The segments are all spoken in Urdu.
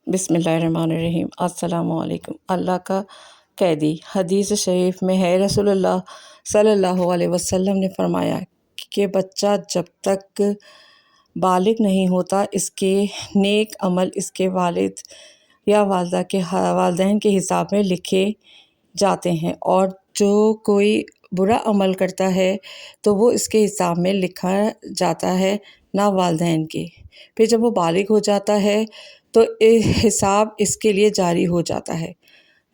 بسم اللہ الرحمن الرحیم۔ السلام علیکم۔ اللہ کا قیدی۔ حدیث شریف میں ہے، رسول اللہ صلی اللہ علیہ وسلم نے فرمایا کہ بچہ جب تک بالغ نہیں ہوتا اس کے نیک عمل اس کے والد یا والدین کے حساب میں لکھے جاتے ہیں، اور جو کوئی برا عمل کرتا ہے تو وہ اس کے حساب میں لکھا جاتا ہے، نہ والدین کے۔ پھر جب وہ بالغ ہو جاتا ہے تو حساب اس کے لیے جاری ہو جاتا ہے۔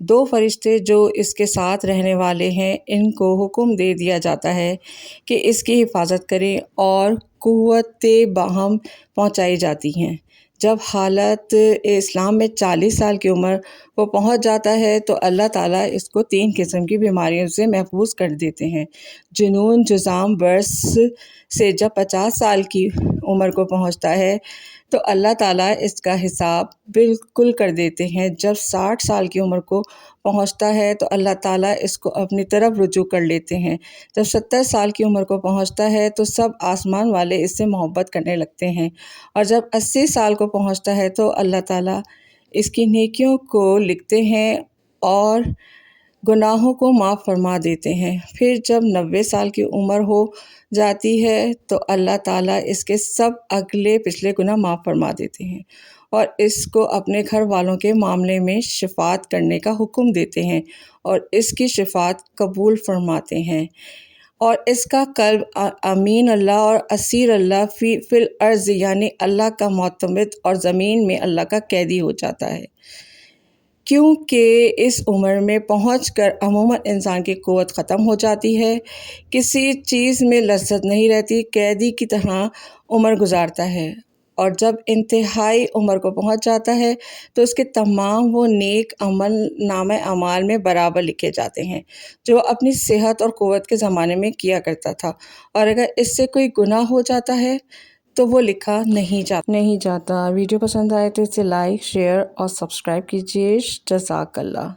2 فرشتے جو اس کے ساتھ رہنے والے ہیں، ان کو حکم دے دیا جاتا ہے کہ اس کی حفاظت کریں، اور قوت باہم پہنچائی جاتی ہیں۔ جب حالت اسلام میں 40 سال کی عمر کو پہنچ جاتا ہے تو اللہ تعالیٰ اس کو 3 قسم کی بیماریوں سے محفوظ کر دیتے ہیں۔ جنون، جذام، برس سے جب 50 سال کی عمر کو پہنچتا ہے تو اللہ تعالیٰ اس کا حساب بالکل کر دیتے ہیں۔ جب 60 سال کی عمر کو پہنچتا ہے تو اللہ تعالیٰ اس کو اپنی طرف رجوع کر لیتے ہیں۔ جب 70 سال کی عمر کو پہنچتا ہے تو سب آسمان والے اس سے محبت کرنے لگتے ہیں، اور جب 80 سال کو پہنچتا ہے تو اللہ تعالیٰ اس کی نیکیوں کو لکھتے ہیں اور گناہوں کو معاف فرما دیتے ہیں۔ پھر جب 90 سال کی عمر ہو جاتی ہے تو اللہ تعالیٰ اس کے سب اگلے پچھلے گناہ معاف فرما دیتے ہیں، اور اس کو اپنے گھر والوں کے معاملے میں شفاعت کرنے کا حکم دیتے ہیں، اور اس کی شفاعت قبول فرماتے ہیں، اور اس کا قلب امین اللہ اور اسیر اللہ فی الارض، یعنی اللہ کا معتمد اور زمین میں اللہ کا قیدی ہو جاتا ہے۔ کیونکہ اس عمر میں پہنچ کر عموماً انسان کی قوت ختم ہو جاتی ہے، کسی چیز میں لذت نہیں رہتی، قیدی کی طرح عمر گزارتا ہے، اور جب انتہائی عمر کو پہنچ جاتا ہے تو اس کے تمام وہ نیک عمل نامہ اعمال میں برابر لکھے جاتے ہیں جو اپنی صحت اور قوت کے زمانے میں کیا کرتا تھا، اور اگر اس سے کوئی گناہ ہو جاتا ہے تو وہ لکھا نہیں جاتا۔ ویڈیو پسند آئے تو اسے لائک، شیئر اور سبسکرائب کیجیے۔ جزاک اللہ۔